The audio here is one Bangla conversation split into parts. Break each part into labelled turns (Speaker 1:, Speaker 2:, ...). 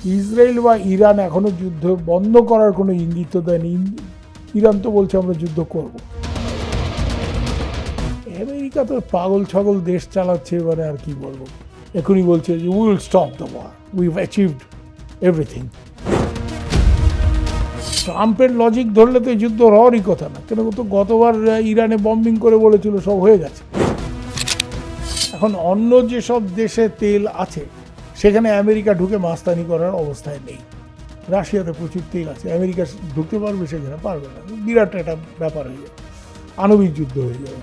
Speaker 1: ইসরায়েল বা ইরান এখনো যুদ্ধ বন্ধ করার কোনো ইঙ্গিত তো দেয়নি। ইরান তো বলছে আমরা যুদ্ধ করব। আমেরিকা তো পাগল ছাগল দেশ চালাচ্ছে, এবারে আর কি বলবো। এখনই বলছে যে will stop the war, we've achieved everything. ট্রাম্পের লজিক ধরলে তো এই যুদ্ধ হওয়ারই কথা না, কেন তো গতবার ইরানে বম্বিং করে বলেছিল সব হয়ে গেছে। এখন অন্য যেসব দেশে তেল আছে সেখানে আমেরিকা ঢুকে মাস্তানি করার অবস্থায় নেই। রাশিয়াতে প্রচুর তেল আছে, আমেরিকা ঢুকতে পারবে সেখানে? পারবে না। বিরাট একটা ব্যাপার হয়ে যাবে, আণবিক যুদ্ধ হয়ে যাবে।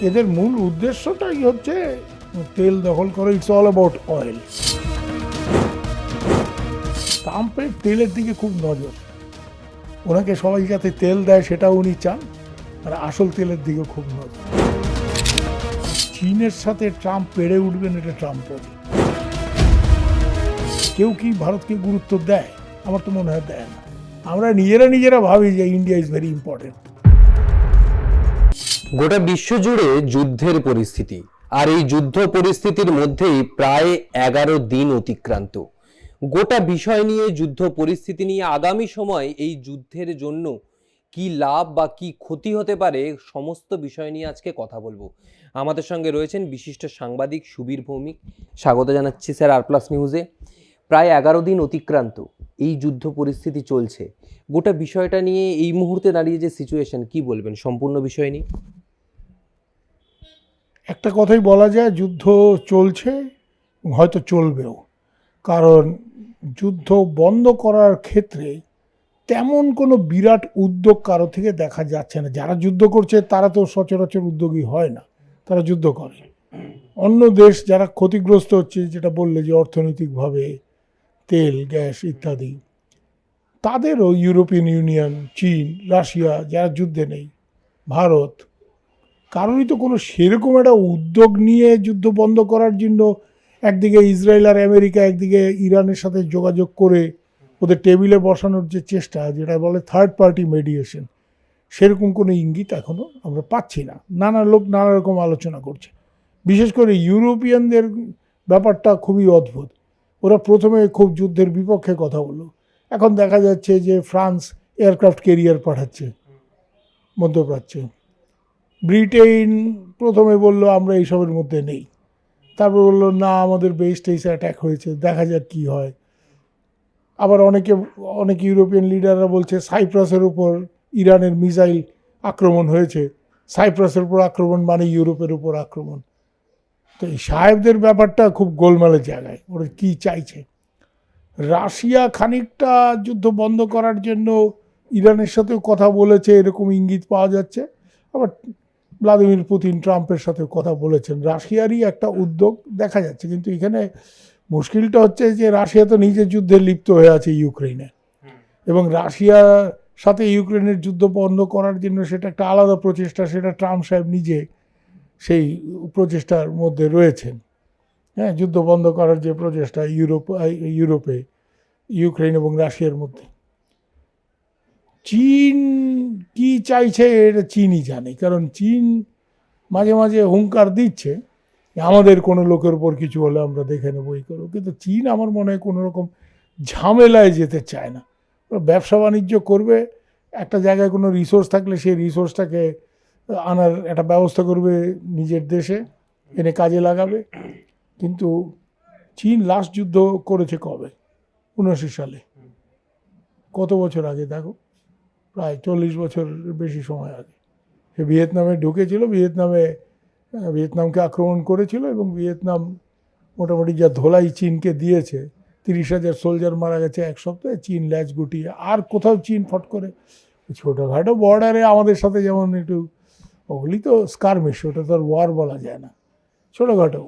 Speaker 1: এদের মূল উদ্দেশ্যটাই হচ্ছে তেল দখল করে। It's all about oil. ট্রাম্পের তেলের দিকে খুব নজর, ওনাকে সবাই যাতে তেল দেয় সেটাও উনি চান, আর আসল তেলের দিকে খুব নজর। চীনের সাথে ট্রাম্প পেরে উঠবেন, এটা ট্রাম্প বোঝে। কেউ কি ভারতকে গুরুত্ব দেয়? আমার তো মনে হয় দেয় না। আমরা নিজেরা ভাবি যে ইন্ডিয়া ইজ ভেরি ইম্পর্টেন্ট।
Speaker 2: গোটা বিশ্ব জুড়ে যুদ্ধের পরিস্থিতি, আর এই যুদ্ধ পরিস্থিতির মধ্যেই প্রায় 11 দিন অতিক্রান্ত। গোটা বিষয় নিয়ে, যুদ্ধ পরিস্থিতি নিয়ে, আগামী সময় এই যুদ্ধের জন্য কি লাভ বা কি ক্ষতি হতে পারে, সমস্ত বিষয় নিয়ে আজকে কথা বলবো। আমাদের সঙ্গে রয়েছেন বিশিষ্ট সাংবাদিক সুবীর ভৌমিক। স্বাগত জানাচ্ছি স্যার আর প্লাস নিউজে। প্রায় 11 দিন অতিক্রান্ত, এই যুদ্ধ পরিস্থিতি চলছে। গোটা বিষয়টা নিয়ে এই মুহূর্তে দাঁড়িয়ে যে সিচুয়েশন, কি বলবেন সম্পূর্ণ বিষয় নিয়ে?
Speaker 1: একটা কথাই বলা যায়, যুদ্ধ চলছে, হয়তো চলবেও। কারণ যুদ্ধ বন্ধ করার ক্ষেত্রে তেমন কোনো বিরাট উদ্যোগ কারো থেকে দেখা যাচ্ছে না। যারা যুদ্ধ করছে তারা তো সচরাচর উদ্যোগী হয় না, তারা যুদ্ধ করে। অন্য দেশ যারা ক্ষতিগ্রস্ত হচ্ছে, যেটা বললে যে অর্থনৈতিকভাবে, তেল গ্যাস ইত্যাদি, তাদেরও ইউরোপিয়ান ইউনিয়ন, চীন, রাশিয়া যারা যুদ্ধে নেই, ভারত, কারোরই তো কোনো সেরকম একটা উদ্যোগ নিয়ে যুদ্ধ বন্ধ করার জন্য একদিকে ইসরায়েল আর আমেরিকা, একদিকে ইরানের সাথে যোগাযোগ করে ওদের টেবিলে বসানোর যে চেষ্টা, যেটা বলে থার্ড পার্টি মেডিয়েশন, সেরকম কোনো ইঙ্গিত এখনও আমরা পাচ্ছি না। নানা লোক নানা রকম আলোচনা করছে। বিশেষ করে ইউরোপিয়ানদের ব্যাপারটা খুবই অদ্ভুত। ওরা প্রথমে খুব যুদ্ধের বিপক্ষে কথা বলল, এখন দেখা যাচ্ছে যে ফ্রান্স এয়ারক্রাফট ক্যারিয়ার পাঠাচ্ছে মধ্যপ্রাচ্যে। ব্রিটেন প্রথমে বলল আমরা এইসবের মধ্যে নেই, তারপর বললো না আমাদের বেস টেসে অ্যাটাক হয়েছে, দেখা যাক কী হয়। আবার অনেক ইউরোপিয়ান লিডাররা বলছে সাইপ্রাসের উপর ইরানের মিসাইল আক্রমণ হয়েছে, সাইপ্রাসের উপর আক্রমণ মানে ইউরোপের উপর আক্রমণ। তো এই সাহেবদের ব্যাপারটা খুব গোলমালের জায়গায়, ওরা কী চাইছে। রাশিয়া খানিকটা যুদ্ধ বন্ধ করার জন্য ইরানের সাথেও কথা বলেছে, এরকম ইঙ্গিত পাওয়া যাচ্ছে। আবার ভ্লাদিমির পুতিন ট্রাম্পের সাথে কথা বলেছেন, রাশিয়ারই একটা উদ্যোগ দেখা যাচ্ছে। কিন্তু এখানে মুশকিলটা হচ্ছে যে রাশিয়া তো নিজের যুদ্ধে লিপ্ত হয়ে আছে ইউক্রেনে, এবং রাশিয়ার সাথে ইউক্রেনের যুদ্ধ বন্ধ করার জন্য সেটা একটা আলাদা প্রচেষ্টা, সেটা ট্রাম্প সাহেব নিজে সেই প্রচেষ্টার মধ্যে রয়েছেন। হ্যাঁ, যুদ্ধ বন্ধ করার যে প্রচেষ্টা ইউরোপে ইউক্রেন এবং রাশিয়ার মধ্যে। চীন কি চাইছে এটা চীনই জানে, কারণ চীন মাঝে মাঝে হুঙ্কার দিচ্ছে আমাদের কোনো লোকের উপর কিছু হলে আমরা দেখে নেবো এই করবো, কিন্তু চীন আমার মনে হয় কোনো রকম ঝামেলায় যেতে চায় না। ব্যবসা বাণিজ্য করবে, একটা জায়গায় কোনো রিসোর্স থাকলে সেই রিসোর্সটাকে আনার একটা ব্যবস্থা করবে নিজের দেশে, এনে কাজে লাগাবে। কিন্তু চীন লাস্ট যুদ্ধ করেছে কবে? 79 সালে। কত বছর আগে দেখো, প্রায় 40 বছর বেশি সময় আগে। সে ভিয়েতনামে ঢুকেছিল, ভিয়েতনামকে আক্রমণ করেছিল, এবং ভিয়েতনাম মোটামুটি যা ধোলাই চীনকে দিয়েছে, 30,000 সোলজার মারা গেছে এক সপ্তাহে, চীন ল্যাচ গুটিয়ে। আর কোথাও চীন ফট করে ছোটোখাটো বর্ডারে আমাদের সাথে যেমন একটু, ওগুলি তো স্কারমিশ, ওটা তো আর ওয়ার বলা যায় না, ছোটোখাটো।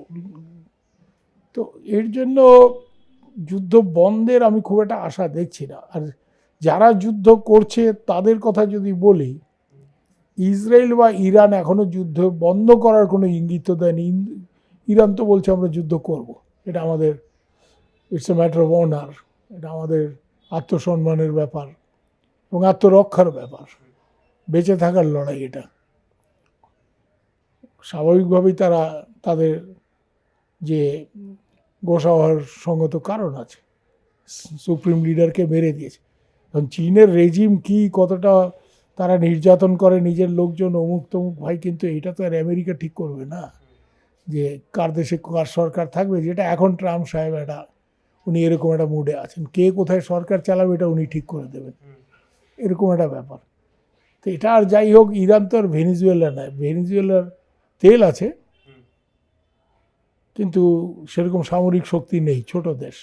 Speaker 1: তো এর জন্য যুদ্ধ বন্ধের আমি খুব একটা আশা দেখছি না। আর যারা যুদ্ধ করছে তাদের কথা যদি বলি, ইসরায়েল বা ইরান এখনও যুদ্ধ বন্ধ করার কোনো ইঙ্গিত দেয়নি। ইরান তো বলছে আমরা যুদ্ধ করব, এটা আমাদের it's a matter of honour, এটা আমাদের আত্মসম্মানের ব্যাপার এবং আত্মরক্ষার ব্যাপার, বেঁচে থাকার লড়াই এটা। স্বাভাবিকভাবেই তারা তাদের যে গোসা হওয়ার সঙ্গত কারণ আছে, সুপ্রিম লিডারকে মেরে দিয়েছে। কারণ চীনের রেজিম কি, কতটা তারা নির্যাতন করে নিজের লোকজন, অমুক তমুক, ভাই কিন্তু এটা তো আর আমেরিকা ঠিক করবে না যে কার দেশে কার সরকার থাকবে, যেটা এখন ট্রাম্প সাহেব উনি এরকম একটা মুডে আছেন, কে কোথায় সরকার চালাবে এটা উনি ঠিক করে দেবেন, এরকম একটা ব্যাপার। তো এটা আর যাই হোক, ইরান তো আর ভেনিজুয়েলা নয়, ভেনিজুয়েলার তেল আছে কিন্তু সেরকম সামরিক শক্তি নেই, ছোট দেশ।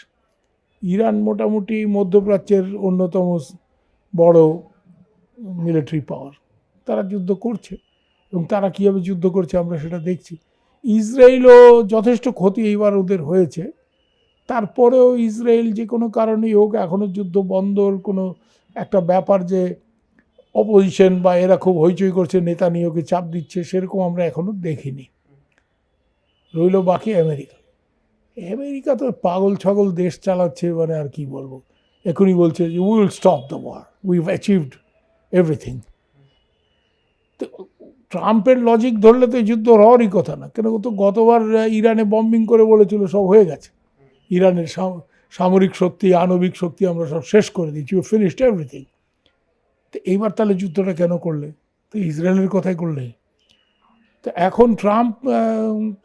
Speaker 1: ইরান মোটামুটি মধ্যপ্রাচ্যের অন্যতম বড় মিলিটারি পাওয়ার, তারা যুদ্ধ করছে এবং তারা কীভাবে যুদ্ধ করছে আমরা সেটা দেখছি। ইসরায়েলও যথেষ্ট ক্ষতি এইবার ওদের হয়েছে, তারপরেও ইসরায়েল যে কোনো কারণেই হোক এখনও যুদ্ধ বন্ধর কোনো একটা ব্যাপার যে অপোজিশন বা এরা খুব হইচই করছে, নেতানিয়াহুকে চাপ দিচ্ছে, সেরকম আমরা এখনও দেখিনি। রইল বাকি আমেরিকা। আমেরিকা তো পাগল ছাগল দেশ চালাচ্ছে, মানে আর কি বলবো। এখনই বলছে যে we will stop the war, we've achieved everything. তো ট্রাম্পের লজিক ধরলে তো এই যুদ্ধ হওয়ারই কথা না, কেন তো গতবার ইরানে বম্বিং করে বলেছিল সব হয়ে গেছে, ইরানের সামরিক শক্তি, আণবিক শক্তি আমরা সব শেষ করে দিয়েছি, ইউ ফিনিশড এভরিথিং। তো এইবার তাহলে যুদ্ধটা কেন করলে? তো ইসরায়েলের কথাই করলে। তো এখন ট্রাম্প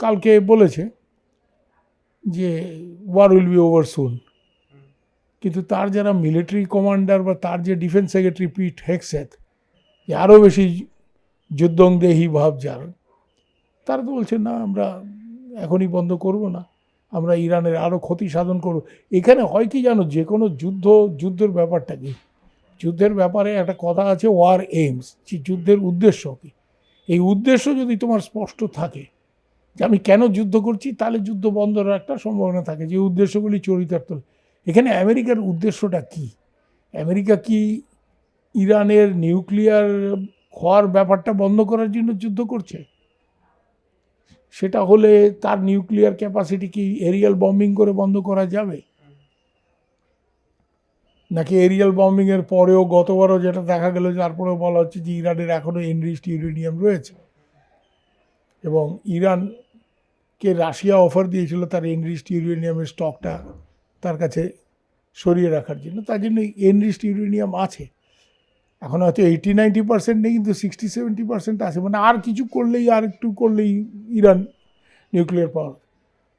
Speaker 1: কালকে বলেছে যে ওয়ার উইল বি ওভার সুন, কিন্তু তার যারা মিলিটারি কমান্ডার বা তার যে ডিফেন্স সেক্রেটারি পিট হেগসেথ, যে আরও বেশি যুদ্ধংদেহী ভাব যার, তারা তো বলছে না আমরা এখনই বন্ধ করব না, আমরা ইরানের আরও ক্ষতি সাধন করব। এখানে হয় কি জানো, যে কোনো যুদ্ধের ব্যাপারটা কি, যুদ্ধের ব্যাপারে একটা কথা আছে ওয়ার এইমস, যে যুদ্ধের উদ্দেশ্য কী। এই উদ্দেশ্য যদি তোমার স্পষ্ট থাকে যে আমি কেন যুদ্ধ করছি, তাহলে যুদ্ধ বন্ধের একটা সম্ভাবনা থাকে, যে উদ্দেশ্যগুলি চরিতার্থ। এখানে আমেরিকার উদ্দেশ্যটা কি? আমেরিকা কি ইরানের নিউক্লিয়ার হওয়ার ব্যাপারটা বন্ধ করার জন্য যুদ্ধ করছে? সেটা হলে তার নিউক্লিয়ার ক্যাপাসিটি কি এরিয়াল বম্বিং করে বন্ধ করা যাবে? নাকি এরিয়াল বম্বিংয়ের পরেও, গতবারও যেটা দেখা গেল, তারপরেও বলা হচ্ছে যে ইরানের এখনও এনরিচড ইউরেনিয়াম রয়েছে এবং ইরানকে রাশিয়া অফার দিয়েছিল তার এনরিচড ইউরেনিয়ামের স্টকটা তার কাছে সরিয়ে রাখার জন্য, তার জন্য এনরিচড ইউরেনিয়াম আছে। এখন হয়তো 80-90% নেই, কিন্তু 60-70% আছে। মানে আর কিছু করলেই, আর একটু করলেই ইরান নিউক্লিয়ার পাওয়ার।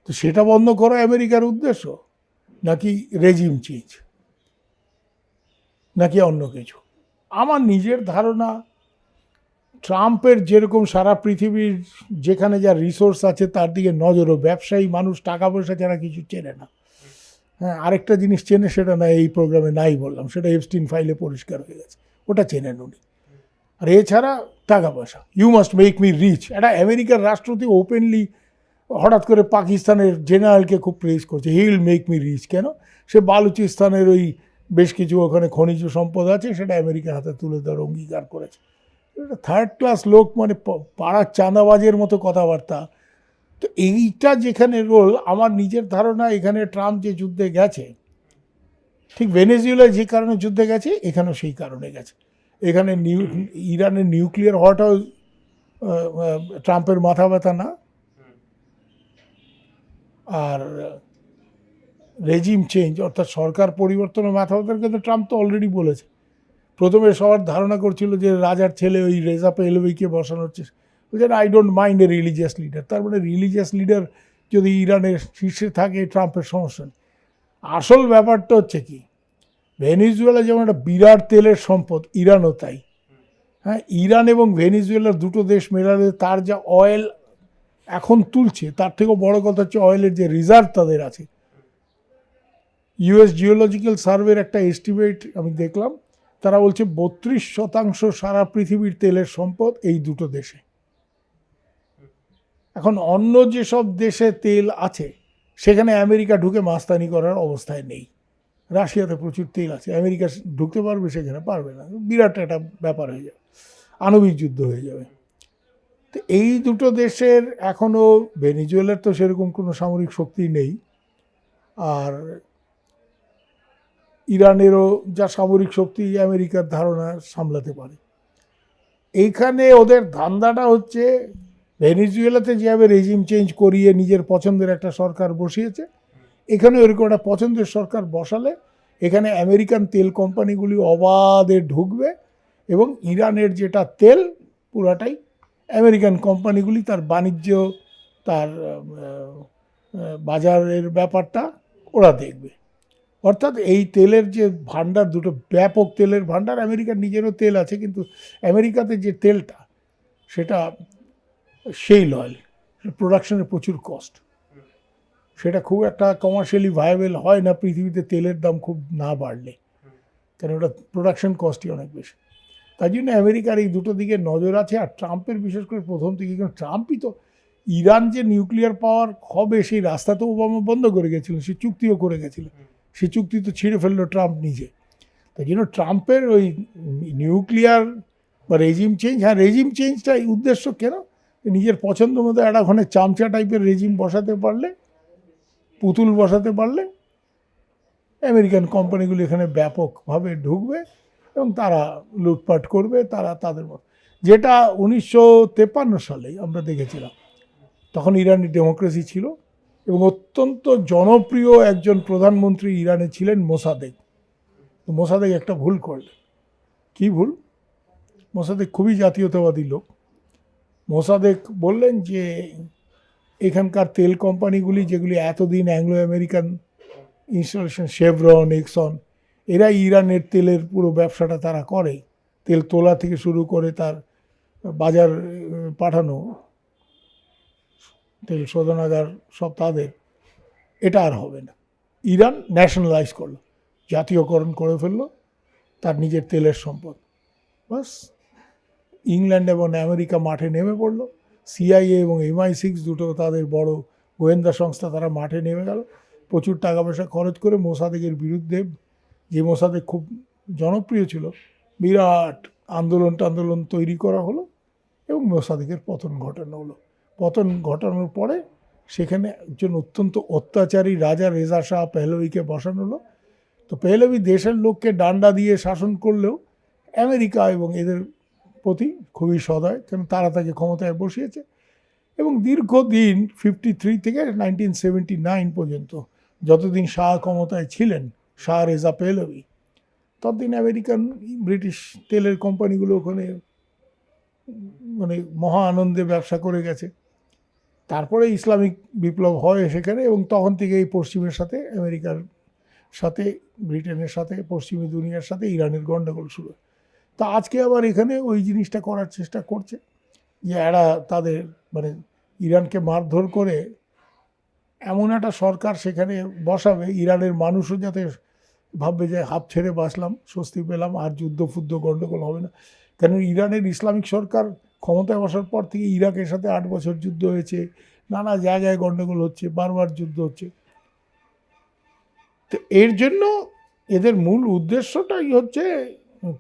Speaker 1: তো সেটা বন্ধ করা আমেরিকার উদ্দেশ্য, নাকি রেজিম চেঞ্জ, নাকি অন্য কিছু? আমার নিজের ধারণা, ট্রাম্পের যেরকম সারা পৃথিবীর যেখানে যা রিসোর্স আছে তার দিকে নজরও, ব্যবসায়ী মানুষ টাকা পয়সা ছাড়া কিছু চেনে না। হ্যাঁ, আরেকটা জিনিস চেনে, সেটা না এই প্রোগ্রামে নাই বললাম, সেটা এপস্টিন ফাইলে পরিষ্কার হয়ে গেছে, ওটা চেনেন উনি। আর এছাড়া টাকা পয়সা, you must make me rich. একটা আমেরিকার রাষ্ট্রপতি ওপেনলি হঠাৎ করে পাকিস্তানের জেনারেলকে খুব প্রেস করছে, he will make me rich. কেন? সে বালুচিস্তানের ওই বেশ কিছু ওখানে খনিজ সম্পদ আছে, সেটা আমেরিকার হাতে তুলে দেওয়ার অঙ্গীকার করেছে। এটা থার্ড ক্লাস লোক, মানে পাড়ার চাঁদাবাজের মতো কথাবার্তা। তো এইটা যেখানে রোল, আমার নিজের ধারণা এখানে ট্রাম্প যে যুদ্ধে গেছে, ঠিক ভেনেজুয়েলায় যে কারণে যুদ্ধে গেছে, এখানেও সেই কারণে গেছে। এখানে ইরানের নিউক্লিয়ার হওয়াটাও ট্রাম্পের মাথা ব্যথা না, আর রেজিম চেঞ্জ অর্থাৎ সরকার পরিবর্তনের মাথা ব্যথার কিন্তু ট্রাম্প তো অলরেডি বলেছে। প্রথমে সবার ধারণা করছিল যে রাজার ছেলে ওই রেজা পেহলভিকে বসানোর চেষ্টা, বলছেন I don't mind A religious leader. তার মানে রিলিজিয়াস লিডার যদি ইরানের শীর্ষে থাকে, ট্রাম্পের সমস্যা নেই। আসল ব্যাপারটা হচ্ছে কি, ভেনিজুয়েলা যেমন একটা বিরাট তেলের সম্পদ, ইরানও তাই। হ্যাঁ, ইরান এবং ভেনিজুয়েলার দুটো দেশ মেলালে তার যা অয়েল এখন তুলছে, তার থেকেও বড় কথা হচ্ছে অয়েলের যে রিজার্ভ তাদের আছে। ইউএস জিওলজিক্যাল সার্ভের একটা এস্টিমেট আমি দেখলাম, তারা বলছে 32% সারা পৃথিবীর তেলের সম্পদ এই দুটো দেশে। এখন অন্য যেসব দেশে তেল আছে সেখানে আমেরিকা ঢুকে মাস্তানি করার অবস্থায় নেই। রাশিয়াতে প্রচুর তেল আছে, আমেরিকা ঢুকতে পারবে? সেখানে পারবে না, বিরাট একটা ব্যাপার হয়ে যাবে, আণবিক যুদ্ধ হয়ে যাবে। তো এই দুটো দেশের এখনও, ভেনিজুয়েলার তো সেরকম কোনো সামরিক শক্তি নেই, আর ইরানেরও যা সামরিক শক্তি আমেরিকার ধারণা সামলাতে পারে। এইখানে ওদের ধান্দাটা হচ্ছে, ভেনিজুয়েলাতে যেভাবে রেজিম চেঞ্জ করিয়ে নিজের পছন্দের একটা সরকার বসিয়েছে, এখানে ওরকম একটা পছন্দের সরকার বসালে এখানে আমেরিকান তেল কোম্পানিগুলি অবাধে ঢুকবে এবং ইরানের যেটা তেল পুরাটাই আমেরিকান কোম্পানিগুলি তার বাণিজ্য, তার বাজারের ব্যাপারটা ওরা দেখবে। অর্থাৎ এই তেলের যে ভান্ডার, দুটো ব্যাপক তেলের ভান্ডার, আমেরিকার নিজেরও তেল আছে, কিন্তু আমেরিকাতে যে তেলটা সেটা সেই অয়েল, প্রোডাকশনের প্রচুর কস্ট, সেটা খুব একটা কমার্শিয়ালি ভায়াবেল হয় না পৃথিবীতে তেলের দাম খুব না বাড়লে, কারণ ওটা প্রোডাকশন কস্টই অনেক বেশি। তাই জন্য আমেরিকার এই দুটো দিকে নজর আছে। আর ট্রাম্পের বিশেষ করে প্রথম থেকে, কারণ ট্রাম্পই তো ইরান যে নিউক্লিয়ার পাওয়ার হবে সেই রাস্তা তো ওবামা বন্ধ করে গেছিল, সে চুক্তিও করে গেছিল, সে চুক্তি তো ছিঁড়ে ফেললো ট্রাম্প নিজে। তাই জন্য ট্রাম্পের ওই নিউক্লিয়ার বা রেজিম চেঞ্জ, হ্যাঁ রেজিম চেঞ্জটা উদ্দেশ্য কেন, নিজের পছন্দ মতো একটা চামচা টাইপের রেজিম বসাতে পারলে, পুতুল বসাতে পারলে আমেরিকান কোম্পানিগুলো এখানে ব্যাপকভাবে ঢুকবে এবং তারা লুটপাট করবে, তারা তাদের মতো। যেটা 1953 সালেই আমরা দেখেছিলাম, তখন ইরানি ডেমোক্রেসি ছিল এবং অত্যন্ত জনপ্রিয় একজন প্রধানমন্ত্রী ইরানে ছিলেন মোসাদেক। মোসাদেক একটা ভুল করলেন। কি ভুল? মোসাদেক খুবই জাতীয়তাবাদী লোক। মোসাদেক বললেন যে এখানকার তেল কোম্পানিগুলি যেগুলি এতদিন Anglo American installation, Chevron, Exxon, এরা ইরানের তেলের পুরো ব্যবসাটা তারা করে, তেল তোলা থেকে শুরু করে তার বাজার পাঠানো, তেল শোধনাগার সব তাদের। এটা আর হবে না। ইরান ন্যাশনালাইজ করলো, জাতীয়করণ করে ফেললো তার নিজের তেলের সম্পদ। বাস ইংল্যান্ড এবং আমেরিকা মাঠে নেমে পড়লো, সিআইএ এবং MI6 দুটো তাদের বড় গোয়েন্দা সংস্থা, তারা মাঠে নেমে গেল, প্রচুর টাকা পয়সা খরচ করে মোসাদেকের বিরুদ্ধে, যে মোসাদেক খুব জনপ্রিয় ছিল, বিরাট আন্দোলন তৈরি করা হলো এবং মোসাদেকের পতন ঘটানো হলো। পতন ঘটানোর পরে সেখানে একজন অত্যন্ত অত্যাচারী রাজা রেজা শাহ পেহলভিকে বসানো হলো। তো পেহলভি দেশের লোককে ডান্ডা দিয়ে শাসন করলেও আমেরিকা এবং এদের প্রতি খুবই সদয়, কারণ তারা তাকে ক্ষমতায় বসিয়েছে। এবং দীর্ঘদিন 53 থেকে 1979 পর্যন্ত যতদিন শাহ ক্ষমতায় ছিলেন, শাহ রেজা পেহলভি, ততদিন আমেরিকান ব্রিটিশ তেলের কোম্পানিগুলো ওখানে মানে মহা আনন্দে ব্যবসা করে গেছে। তারপরে ইসলামিক বিপ্লব হয় সেখানে, এবং তখন থেকে এই পশ্চিমের সাথে, আমেরিকার সাথে, ব্রিটেনের সাথে, পশ্চিমী দুনিয়ার সাথে ইরানের গণ্ডগোল শুরু। তা আজকে আবার এখানে ওই জিনিসটা করার চেষ্টা করছে যে এরা তাদের মানে ইরানকে মারধর করে এমন একটা সরকার সেখানে বসাবে, ইরানের মানুষও যাতে ভাববে যে হাফ ছেড়ে বাঁচলাম, স্বস্তি পেলাম, আর যুদ্ধ গণ্ডগোল হবে না। কেন ইরানের ইসলামিক সরকার ক্ষমতায় বসার পর থেকে ইরাকের সাথে 8 বছর যুদ্ধ হয়েছে, নানা জায়গায় গণ্ডগোল হচ্ছে, বারবার যুদ্ধ হচ্ছে। তো এর জন্য এদের মূল উদ্দেশ্যটাই হচ্ছে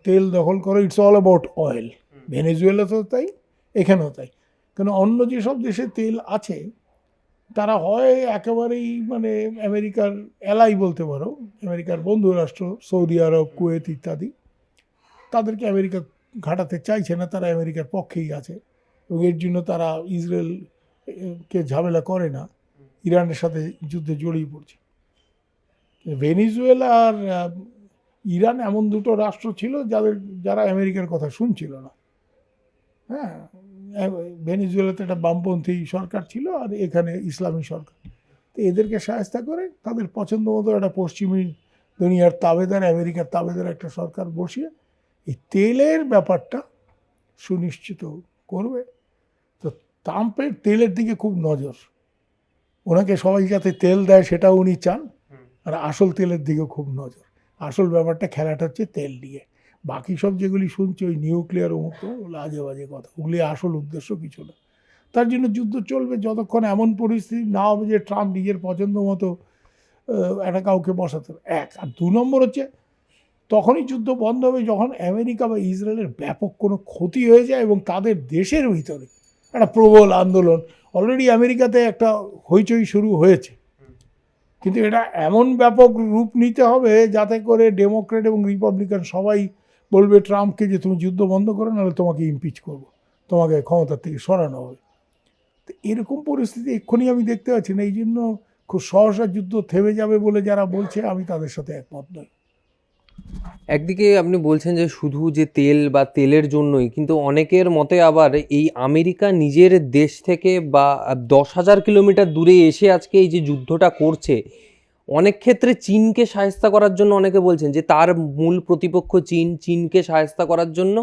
Speaker 1: তেল দখল করো। It's all about oil. ভেনেজুয়েলাতেও তাই, এখানেও তাই। কেন অন্য যেসব দেশে তেল আছে তারা হয় একেবারেই মানে আমেরিকার এলাই বলতে পারো, আমেরিকার বন্ধু রাষ্ট্র, সৌদি আরব, কুয়েত ইত্যাদি, তাদেরকে আমেরিকা ঘাটাতে চাইছে না, তারা আমেরিকার পক্ষেই আছে এবং এর জন্য তারা ইসরায়েলকে ঝামেলা করে না, ইরানের সাথে যুদ্ধে জড়িয়ে পড়ছে। ভেনেজুয়েলা আর ইরান এমন দুটো রাষ্ট্র ছিল যারা আমেরিকার কথা শুনছিল না। হ্যাঁ, ভেনেজুয়েলাতে একটা বামপন্থী সরকার ছিল আর এখানে ইসলামী সরকার। তো এদেরকে সাহায্য করে তাদের পছন্দ মতো একটা পশ্চিমী দুনিয়ার তাবেদার, আমেরিকার তাবেদার একটা সরকার বসিয়ে এই তেলের ব্যাপারটা সুনিশ্চিত করবে। তো ট্রাম্পের তেলের দিকে খুব নজর, ওনাকে সবাই যাতে তেল দেয় সেটাও উনি চান, আর আসল তেলের দিকেও খুব নজর। আসল ব্যাপারটা, খেলাটা হচ্ছে তেল নিয়ে। বাকি সব যেগুলি শুনছি ওই নিউক্লিয়ার মতো আজে বাজে কথা, ওগুলি আসল উদ্দেশ্য কিছু না। তার জন্য যুদ্ধ চলবে যতক্ষণ এমন পরিস্থিতি না হবে যে ট্রাম্প নিজের পছন্দ মতো একটা কাউকে বসাতে হবে, এক। আর 2 নম্বর হচ্ছে তখনই যুদ্ধ বন্ধ হবে যখন আমেরিকা বা ইসরায়েলের ব্যাপক কোনো ক্ষতি হয়ে যায় এবং তাদের দেশের ভিতরে একটা প্রবল আন্দোলন। অলরেডি আমেরিকাতে একটা হইচই শুরু হয়েছে, কিন্তু এটা এমন ব্যাপক রূপ নিতে হবে যাতে করে ডেমোক্রেট এবং রিপাবলিকান সবাই বলবে ট্রাম্পকে যে তুমি যুদ্ধ বন্ধ করো, নাহলে তোমাকে ইমপিচ করবো, তোমাকে ক্ষমতার থেকে সরানো হবে। তো এরকম পরিস্থিতি এক্ষুনি আমি দেখতে পাচ্ছি না। এই জন্য খুব সহসা যুদ্ধ থেমে যাবে বলে যারা বলছে, আমি তাদের সাথে একমত নই।
Speaker 2: একদিকে আপনি বলছেন যে শুধু যে তেল বা তেলের জন্যই, কিন্তু অনেকের মতে আবার এই আমেরিকা নিজের দেশ থেকে বা 10,000 কিলোমিটার দূরে এসে আজকে এই যে যুদ্ধটা করছে, অনেক ক্ষেত্রে চীনকে শায়েস্তা করার জন্য অনেকে বলছেন যে তার মূল প্রতিপক্ষ চীনকে শায়েস্তা করার জন্য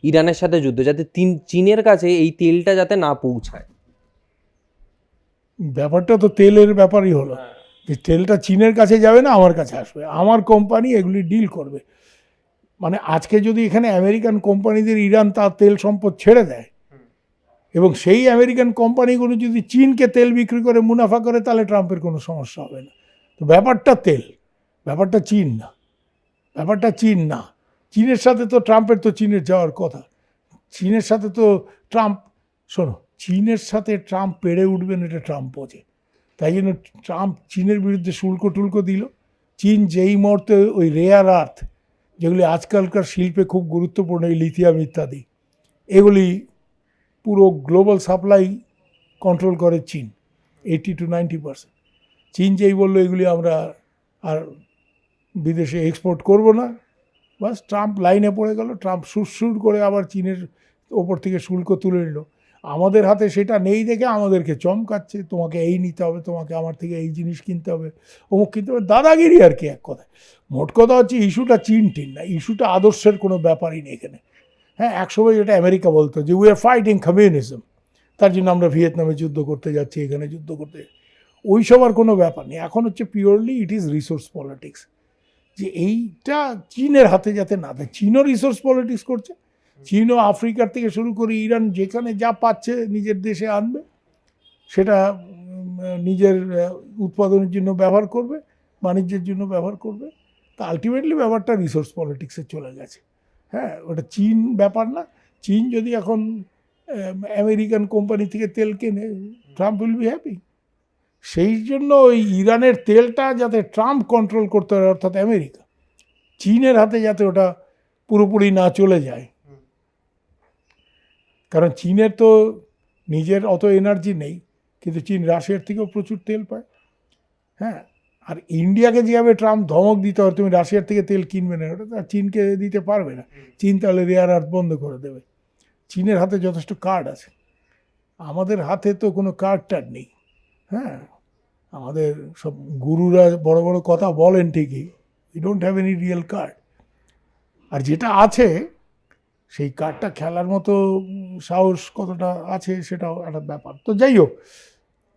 Speaker 2: ইরানের সাথে যুদ্ধ, যাতে চীনের কাছে এই তেলটা যাতে না পৌঁছায়।
Speaker 1: ব্যাপারটা তো তেলের ব্যাপারই হলো, যে তেলটা চীনের কাছে যাবে না, আমার কাছে আসবে, আমার কোম্পানি এগুলি ডিল করবে। মানে আজকে যদি এখানে আমেরিকান কোম্পানিদের ইরান তার তেল সম্পদ ছেড়ে দেয়, এবং সেই আমেরিকান কোম্পানিগুলো যদি চীনকে তেল বিক্রি করে মুনাফা করে, তাহলে ট্রাম্পের কোনো সমস্যা হবে না। তো ব্যাপারটা তেল, ব্যাপারটা চীন না, ব্যাপারটা চীন না। চীনের সাথে তো ট্রাম্পের তো চীনের যাওয়ার কথা। চীনের সাথে তো ট্রাম্প, শোনো, চীনের সাথে ট্রাম্প পেরে উঠবেন এটা ট্রাম্প বোঝে। তাই জন্য ট্রাম্প চীনের বিরুদ্ধে শুল্ক টুল্ক দিল। চীন যেই মুহূর্তে ওই রেয়ার আর্থ, যেগুলি আজকালকার শিল্পে খুব গুরুত্বপূর্ণ, এই লিথিয়াম ইত্যাদি, এগুলি পুরো গ্লোবাল সাপ্লাই কন্ট্রোল করে চীন 80-90%। চীন যেই বললো এগুলি আমরা আর বিদেশে এক্সপোর্ট করব না, বাস ট্রাম্প লাইনে পড়ে গেল। ট্রাম্প সুরসুর করে আবার চীনের ওপর থেকে শুল্ক তুলে নিল। আমাদের হাতে সেটা নেই দেখে আমাদেরকে চমকাচ্ছে, তোমাকে এই নিতে হবে, তোমাকে আমার থেকে এই জিনিস কিনতে হবে, অমুক কিনতে হবে, দাদাগিরি আর কি এক কথায়। মোট কথা হচ্ছে ইস্যুটা চীন টিন না, ইস্যুটা আদর্শের কোনো ব্যাপারই নেই এখানে। হ্যাঁ, একসময় যেটা আমেরিকা বলতো যে উই আর ফাইটিং কমিউনিজম, তার জন্য আমরা ভিয়েতনামে যুদ্ধ করতে যাচ্ছি, এখানে যুদ্ধ করতে, ওই সব আর কোনো ব্যাপার নেই। এখন হচ্ছে purely it is resource politics, যে এইটা চীনের হাতে যাতে না দেয়। চীনও রিসোর্স পলিটিক্স করছে, চীনও আফ্রিকার থেকে শুরু করে ইরান যেখানে যা পাচ্ছে নিজের দেশে আনবে, সেটা নিজের উৎপাদনের জন্য ব্যবহার করবে, বাণিজ্যের জন্য ব্যবহার করবে। তা আলটিমেটলি ব্যাপারটা রিসোর্স পলিটিক্সে চলে গেছে। হ্যাঁ, ওটা চীন ব্যাপার না। চীন যদি এখন আমেরিকান কোম্পানি থেকে তেল কেনে, ট্রাম্প উইল বি হ্যাপি। সেই জন্য ওই ইরানের তেলটা যাতে ট্রাম্প কন্ট্রোল করতে পারে, অর্থাৎ আমেরিকা, চীনের হাতে যাতে ওটা পুরোপুরি না চলে যায়। কারণ চীনের তো নিজের অত এনার্জি নেই, কিন্তু চীন রাশিয়ার থেকেও প্রচুর তেল পায়। হ্যাঁ, আর ইন্ডিয়াকে যেভাবে ট্রাম্প ধমক দিতে হবে, তুমি রাশিয়ার থেকে তেল কিনবে না, ওটা চীনকে দিতে পারবে না। চীন তাহলে রেয়ার আর্থ বন্ধ করে দেবে। চীনের হাতে যথেষ্ট কার্ড আছে, আমাদের হাতে তো কোনো কার্ড টার্ড নেই। হ্যাঁ, আমাদের সব গুরুরা বড় বড় কথা বলেন ঠিকই, we don't have any real card. আর যেটা আছে সেই কার্ডটা খেলার মতো সাহস কতটা আছে সেটাও একটা ব্যাপার। তো যাই হোক,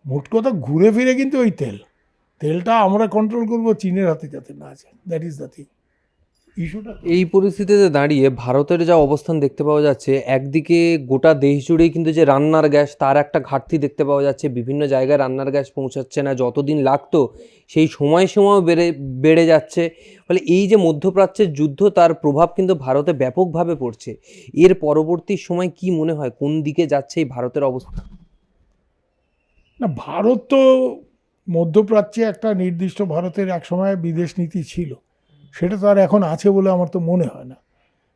Speaker 1: মোট কথা ঘুরে ফিরে কিন্তু ওই তেলটা আমরা কন্ট্রোল করবো, চীনের হাতে যাতে না আছে, দ্যাট ইজ দ্য থিং ইস্যুটা।
Speaker 2: এই পরিস্থিতিতে দাঁড়িয়ে ভারতের যা অবস্থান দেখতে পাওয়া যাচ্ছে, একদিকে গোটা দেশ জুড়েই কিন্তু যে রান্নার গ্যাস, তার একটা ঘাটতি দেখতে পাওয়া যাচ্ছে। বিভিন্ন জায়গায় রান্নার গ্যাস পৌঁছাচ্ছে না, যতদিন লাগতো সেই সময়ও বেড়ে যাচ্ছে। ফলে এই যে মধ্যপ্রাচ্যের যুদ্ধ, তার প্রভাব কিন্তু ভারতে ব্যাপকভাবে পড়ছে। এর পরবর্তী সময় কি মনে হয়, কোন দিকে যাচ্ছে এই ভারতের অবস্থা?
Speaker 1: না, ভারত তো মধ্যপ্রাচ্যে একটা নির্দিষ্ট ভারতের একসময় বিদেশ নীতি ছিল, সেটা তো আর এখন আছে বলে আমার তো মনে হয় না।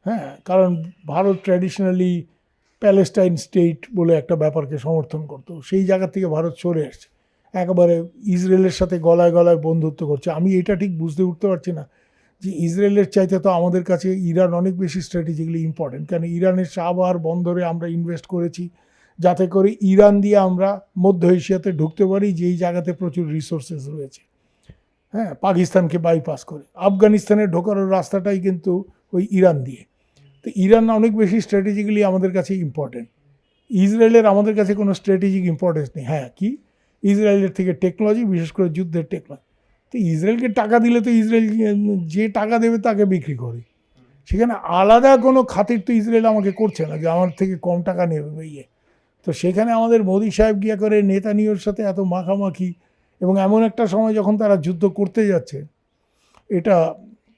Speaker 1: হ্যাঁ, কারণ ভারত ট্র্যাডিশনালি প্যালেস্টাইন স্টেট বলে একটা ব্যাপারকে সমর্থন করতো, সেই জায়গা থেকে ভারত সরে আসছে, একেবারে ইসরায়েলের সাথে গলায় গলায় বন্ধুত্ব করছে। আমি এটা ঠিক বুঝতে উঠতে পারছি না যে ইসরায়েলের চাইতে তো আমাদের কাছে ইরান অনেক বেশি স্ট্র্যাটেজিক্যালি ইম্পর্টেন্ট। কারণ ইরানের শাহবাহার বন্দরে আমরা ইনভেস্ট করেছি, যাতে করে ইরান দিয়ে আমরা মধ্য এশিয়াতে ঢুকতে পারি, যেই জায়গাতে প্রচুর রিসোর্সেস রয়েছে। হ্যাঁ, পাকিস্তানকে বাইপাস করে আফগানিস্তানে ঢোকানোর রাস্তাটাই কিন্তু ওই ইরান দিয়ে। তো ইরান অনেক বেশি স্ট্র্যাটেজিক্যালি আমাদের কাছে ইম্পর্টেন্ট। ইসরায়েলের আমাদের কাছে কোনো স্ট্র্যাটেজিক ইম্পর্টেন্স নেই। হ্যাঁ, কি ইসরায়েলের থেকে টেকনোলজি, বিশেষ করে যুদ্ধের টেকনোলজি। তো ইসরায়েলকে টাকা দিলে তো ইসরায়েল যে টাকা দেবে তাকে বিক্রি করে, সেখানে আলাদা কোনো খাতির তো ইসরায়েল আমাকে করছে না যে আমার থেকে কম টাকা নেবে ইয়ে। তো সেখানে আমাদের মোদি সাহেব গিয়া করে নেতানিয়াহুর সাথে এত মাখামাখি, এবং এমন একটা সময় যখন তারা যুদ্ধ করতে যাচ্ছে, এটা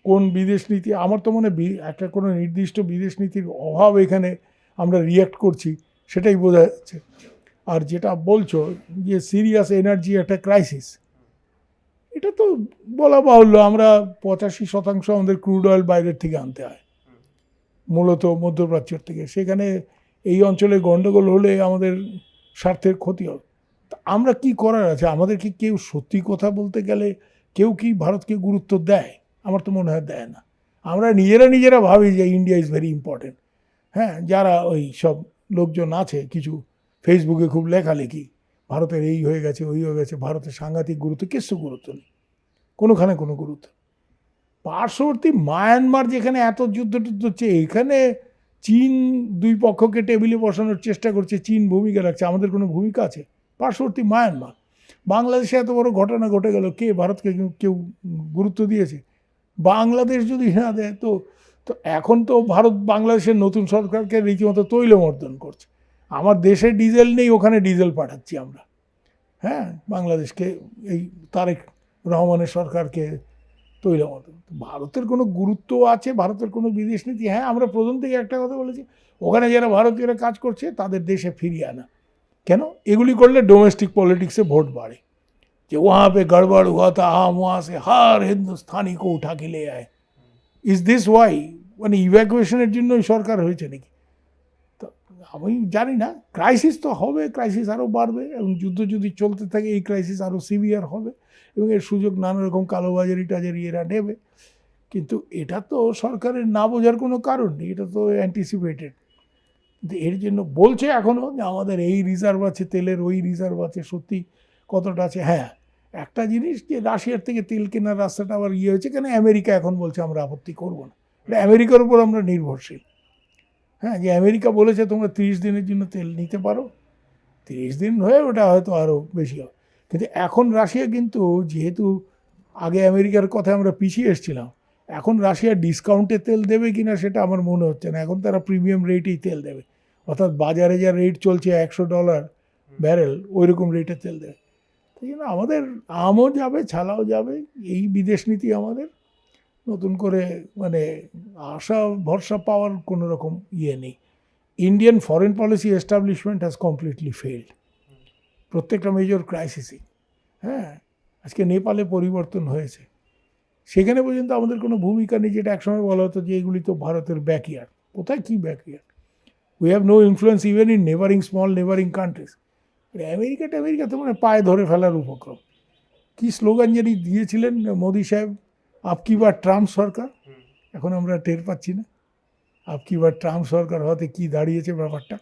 Speaker 1: কোন বিদেশ নীতি, আমার তো মনে একটা কোনো নির্দিষ্ট বিদেশ নীতির অভাব এখানে আমরা রিয়্যাক্ট করছি, সেটাই বোঝা যাচ্ছে। আর যেটা বলছো যে সিরিয়াস এনার্জি একটা ক্রাইসিস, এটা তো বলা বাহুল্য। আমরা 85% আমাদের ক্রুড অয়েল বাইরের থেকে আনতে হয়, মূলত মধ্যপ্রাচ্যের থেকে। সেখানে এই অঞ্চলে গণ্ডগোল হলে আমাদের স্বার্থের ক্ষতি হবে। আমরা কি করার আছে? আমাদের কি কেউ সত্যি কথা বলতে গেলে কেউ কি ভারতকে গুরুত্ব দেয়? আমার তো মনে হয় দেয় না। আমরা নিজেরা ভাবি যে ইন্ডিয়া ইজ ভেরি ইম্পর্টেন্ট। হ্যাঁ, যারা ওই সব লোকজন আছে কিছু ফেসবুকে খুব লেখালেখি, ভারতের এই হয়ে গেছে ওই হয়ে গেছে, ভারতের সাংঘাতিক গুরুত্ব, কিছু গুরুত্ব নেই, কোনোখানে কোনো গুরুত্ব। পার্শ্ববর্তী মায়ানমার যেখানে এত যুদ্ধ টুদ্ধ হচ্ছে, এখানে চীন দুই পক্ষকে টেবিলে বসানোর চেষ্টা করছে, চীন ভূমিকা রাখছে, আমাদের কোনো ভূমিকা আছে? পার্শ্ববর্তী মায়ানমার, বাংলাদেশে এত বড় ঘটনা ঘটে গেল, কে ভারতকে কেউ গুরুত্ব দিয়েছে? বাংলাদেশ যদি না দেয় তো তো এখন তো ভারত বাংলাদেশের নতুন সরকারকে রীতিমতো তৈলমর্দন করছে। আমার দেশে ডিজেল নেই, ওখানে ডিজেল পাঠাচ্ছি আমরা। হ্যাঁ, বাংলাদেশকে এই তারেক রহমানের সরকারকে তৈলমর্দন। ভারতের কোনো গুরুত্ব আছে? ভারতের কোনো বিদেশ নীতি? হ্যাঁ, আমরা প্রথম থেকে একটা কথা বলেছি, ওখানে যারা ভারতীয়রা কাজ করছে তাদের দেশে ফিরিয়ে আনা। কেন? এগুলি করলে ডোমেস্টিক পলিটিক্সে ভোট বাড়ে, যে वहाँ पे गड़बड़ हुआ था, हम वहाँ से हर हिंदुस्तानी को उठा के ले आए। Is this Y? মানে ইভ্যাকুয়েশনের জন্য সরকার হয়েছে নাকি? তো আমি জানি না, ক্রাইসিস তো হবে, ক্রাইসিস আরও বাড়বে, এবং যুদ্ধ যদি চলতে থাকে এই ক্রাইসিস আরও সিভিয়ার হবে, এবং এর সুযোগ নানা রকম কালোবাজারি টাজারি এরা নেবে। কিন্তু এটা তো সরকারের না বোঝার কোনো কারণ নেই, এটা তো অ্যান্টিসিপেটেড। কিন্তু এর জন্য বলছে এখনও যে আমাদের এই রিজার্ভ আছে তেলের, ওই রিজার্ভ আছে, সত্যি কতটা আছে? হ্যাঁ, একটা জিনিস যে রাশিয়ার থেকে তেল কেনার রাস্তাটা আবার হয়েছে, কেন আমেরিকা এখন বলছে আমরা আপত্তি করব না, এটা আমেরিকার উপর আমরা নির্ভরশীল। হ্যাঁ, যে আমেরিকা বলেছে তোমরা 30 দিনের জন্য তেল নিতে পারো, 30 দিন হয়ে ওটা হয়তো আরও বেশি হবে। কিন্তু এখন রাশিয়া কিন্তু, যেহেতু আগে আমেরিকার কথায় আমরা পিছিয়ে এসেছিলাম, এখন রাশিয়া ডিসকাউন্টে তেল দেবে কিনা সেটা আমার মনে হচ্ছে না। এখন তারা প্রিমিয়াম রেটেই তেল দেবে, অর্থাৎ বাজারে যা রেট চলছে $100 ব্যারেল, ওই রকম রেটে তেল দেবে। সেই জন্য আমাদের আমও যাবে, ছালাও যাবে, এই বিদেশ নীতি আমাদের নতুন করে মানে আশা ভরসা পাওয়ার কোনো রকম ইয়ে নেই। Indian foreign policy establishment has completely failed প্রত্যেকটা মেজর ক্রাইসিসই। হ্যাঁ, আজকে নেপালে পরিবর্তন হয়েছে, সেখানে পর্যন্ত আমাদের কোনো ভূমিকা নেই, যেটা একসময় বলা হতো যে এগুলি তো ভারতের ব্যাকইয়ার্ড। কোথায় কী backyard? We have no influence even in neighbouring small neighbouring countries. America তো মানে পায়ে ধরে ফেলার উপক্রম। কি স্লোগান জানি দিয়েছিলেন মোদি সাহেব, আপকি বার ট্রাম্প সরকার? এখন আমরা টের পাচ্ছি না আপকি বার ট্রাম্প সরকার হতে কি দাঁড়িয়েছে ব্যাপারটা।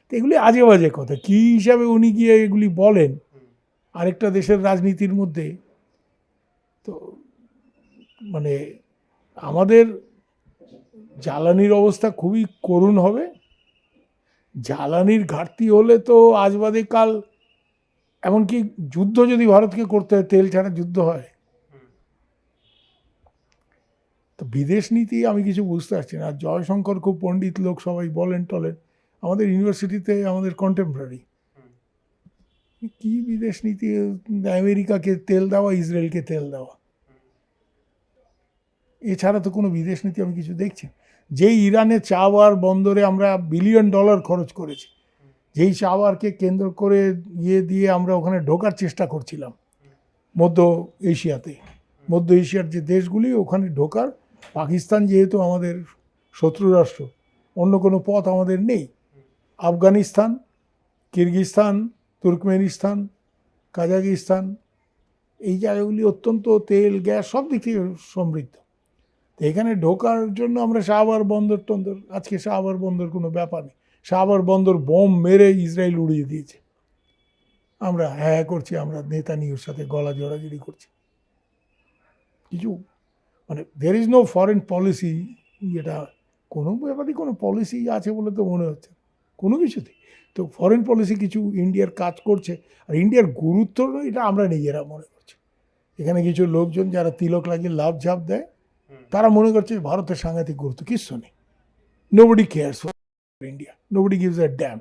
Speaker 1: তো এগুলি আজে বাজে কথা, কী হিসাবে উনি গিয়ে এগুলি বলেন আরেকটা দেশের রাজনীতির মধ্যে। তো মানে আমাদের জ্বালানির অবস্থা খুবই করুণ হবে। জ্বালানির ঘাটতি হলে তো আজ বাদে কাল, এমনকি যুদ্ধ যদি ভারতকে করতে হয়, তেল ছাড়া যুদ্ধ হয়? তো বিদেশ নীতি আমি কিছু বুঝতে পারছি না। আর জয়শঙ্কর খুব পণ্ডিত লোক, সবাই বলেন টলেন, আমাদের ইউনিভার্সিটিতে আমাদের কন্টেম্পোরারি। কি বিদেশ নীতি? আমেরিকাকে তেল দেওয়া, ইসরায়েলকে তেল দেওয়া, এছাড়া তো কোনো বিদেশ নীতি আমি কিছু দেখছি না। যেই ইরানের চাওয়ার বন্দরে আমরা $1 বিলিয়ন খরচ করেছি, যেই চাওয়ারকে কেন্দ্র করে দিয়ে আমরা ওখানে ঢোকার চেষ্টা করছিলাম মধ্য এশিয়াতে, মধ্য এশিয়ার যে দেশগুলি, ওখানে ঢোকার, পাকিস্তান যেহেতু আমাদের শত্রু রাষ্ট্র, অন্য কোনো পথ আমাদের নেই। আফগানিস্তান, কিরগিজস্তান, তুর্কমেনিস্তান, কাজাকিস্তান, এই জায়গাগুলি অত্যন্ত তেল গ্যাস সব দিক থেকে সমৃদ্ধ। তো এখানে ঢোকার জন্য আমরা শাহবাগ বন্দর টন্দর, আজকে শাহবাগ বন্দর কোনো ব্যাপার নেই, শাহবাগ বন্দর বোম মেরে ইসরায়েল উড়িয়ে দিয়েছে। আমরা হ্যাঁ করছি, আমরা নেতানিয়াহুর সাথে গলা জড়াজড়ি করছি, কিছু মানে there is no foreign policy. যেটা কোনো ব্যাপারই কোনো পলিসি আছে বলে তো মনে হচ্ছে কোনো কিছুতেই। তো ফরেন পলিসি কিছু ইন্ডিয়ার কাজ করছে, আর ইন্ডিয়ার গুরুত্ব এটা আমরা নিজেরা মনে করছি। এখানে কিছু লোকজন যারা তিলক লাগিয়ে লাভ ঝাপ দেয়, তারা মনে করছে ভারতের সাংঘাতিক গুরুত্ব, কিচ্ছু নেই। Nobody cares for India, nobody gives a dam.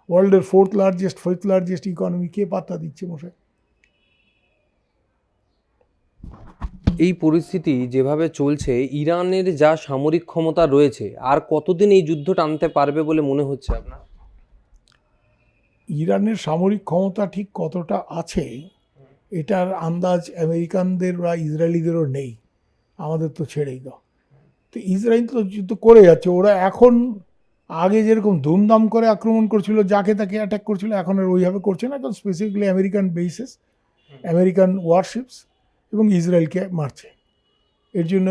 Speaker 1: ওয়ার্ল্ডের 4th largest 5th largest economy, কে পাত্তা দিচ্ছে মশাই?
Speaker 2: এই পরিস্থিতি যেভাবে চলছে, ইরানের যা সামরিক ক্ষমতা রয়েছে, আর কতদিন এই যুদ্ধ টানতে পারবে বলে মনে হচ্ছে আপনার?
Speaker 1: ইরানের সামরিক ক্ষমতা ঠিক কতটা আছে এটার আন্দাজ আমেরিকানদের বা ইসরায়েলিদেরও নেই, আমাদের তো ছেড়েই দাও। তো ইসরায়েল তো যুদ্ধ করে যাচ্ছে, ওরা এখন আগে যেরকম ধুমধাম করে আক্রমণ করছিল, যাকে তাকে অ্যাটাক করছিল, এখন আর ওইভাবে করছে না। এখন স্পেসিফিকলি আমেরিকান বেসেস, আমেরিকান ওয়ারশিপস এবং ইসরায়েলকে মারছে। এর জন্য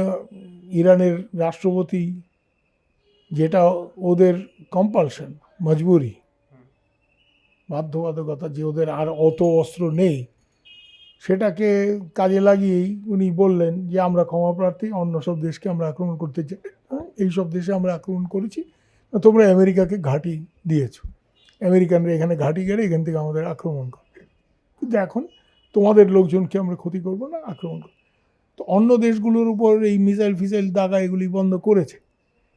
Speaker 1: ইরানের রাষ্ট্রপতি, যেটা ওদের কম্পালশন, মজবুরি, বাধ্যবাধকতা, যে ওদের আর অত অস্ত্র নেই, সেটাকে কাজে লাগিয়েই উনি বললেন যে আমরা ক্ষমাপ্রার্থী, অন্য সব দেশকে আমরা আক্রমণ করতে চাই, এই সব দেশে আমরা আক্রমণ করেছি, তোমরা আমেরিকাকে ঘাঁটি দিয়েছ, আমেরিকানরা এখানে ঘাঁটি গেলে এখান থেকে আমাদের আক্রমণ করবে, কিন্তু এখন তোমাদের লোকজনকে আমরা ক্ষতি করব না, আক্রমণ করব। তো অন্য দেশগুলোর উপর এই মিসাইল ফিসাইল দাগা এগুলি বন্ধ করেছে,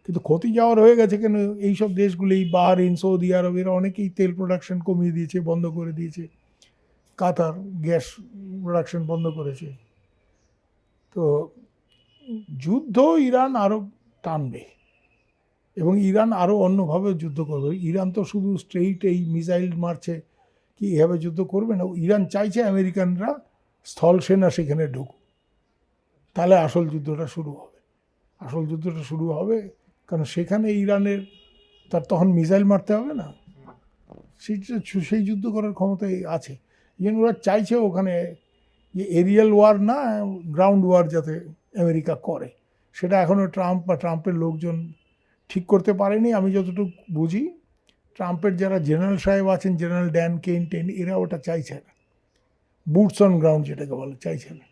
Speaker 1: কিন্তু ক্ষতি যাওয়ার হয়ে গেছে কেন? এইসব দেশগুলি, বাহরিন, সৌদি আরব, এরা অনেকেই তেল প্রোডাকশন কমিয়ে দিয়েছে, বন্ধ করে দিয়েছে। কাতার গ্যাস প্রোডাকশন বন্ধ করেছে। তো যুদ্ধ ইরান আরও টানবে এবং ইরান আরও অন্যভাবে যুদ্ধ করবে। ইরান তো শুধু স্ট্রেইট এই মিসাইল মারছে, কি এভাবে যুদ্ধ করবে না। ইরান চাইছে আমেরিকানরা স্থল সেনা সেখানে ঢুকুক, তাহলে আসল যুদ্ধটা শুরু হবে। আসল যুদ্ধটা শুরু হবে কারণ সেখানে ইরানের তার তখন মিসাইল মারতে হবে না, সেই যুদ্ধ করার ক্ষমতাই আছে। যেন ওরা চাইছে ওখানে যে এরিয়াল ওয়ার না, গ্রাউন্ড ওয়ার যাতে আমেরিকা করে, সেটা এখনও ট্রাম্প বা ট্রাম্পের লোকজন ঠিক করতে পারেনি। আমি যতটুকু বুঝি, ট্রাম্পের যারা জেনারেল সাহেব আছেন, জেনারেল ড্যান কেইন, এরা ওটা চাইছে না, বুটস অন গ্রাউন্ড যেটাকে বলে, চাইছে না।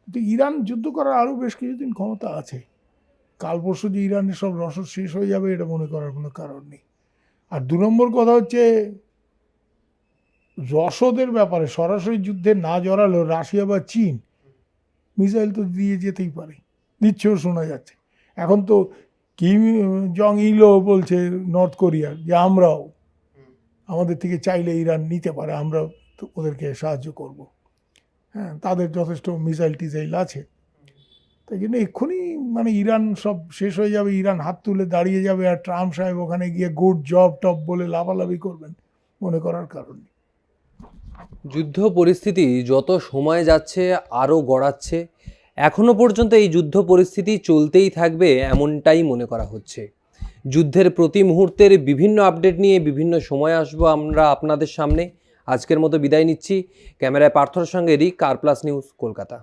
Speaker 1: কিন্তু ইরান যুদ্ধ করার আরও বেশ কিছুদিন ক্ষমতা আছে। কাল পরশু যে ইরানের সব রসদ শেষ হয়ে যাবে, এটা মনে করার কোনো কারণ নেই। আর 2 নম্বর কথা হচ্ছে, রসদের ব্যাপারে সরাসরি যুদ্ধে না জড়ালেও রাশিয়া বা চীন মিসাইল তো দিয়ে যেতেই পারে, দিচ্ছেও শোনা যাচ্ছে। এখন তো কিম জং ইলও বলছে নর্থ কোরিয়ার যে আমরাও আমাদের থেকে চাইলে ইরান নিতে পারে, আমরা তো ওদেরকে সাহায্য করব। হ্যাঁ, তাদের যথেষ্ট মিসাইল টিসাইল আছে। তাই জন্য এক্ষুনি মানে ইরান সব শেষ হয়ে যাবে, ইরান হাত তুলে দাঁড়িয়ে যাবে, আর ট্রাম্প সাহেব ওখানে গিয়ে গুড জব টপ বলে লাফালাফি করবেন, মনে করার কারণ নেই।
Speaker 2: যুদ্ধ পরিস্থিতি যত সময় যাচ্ছে আরও গড়াচ্ছে, এখনো পর্যন্ত এই যুদ্ধ পরিস্থিতি চলতেই থাকবে এমনটাই মনে করা হচ্ছে। যুদ্ধের প্রতি মুহূর্তের বিভিন্ন আপডেট নিয়ে বিভিন্ন সময় আসবো আমরা আপনাদের সামনে। আজকের মতো বিদায় নিচ্ছি। ক্যামেরায় পার্থর সঙ্গে রিক, আর প্লাস নিউজ, কলকাতা।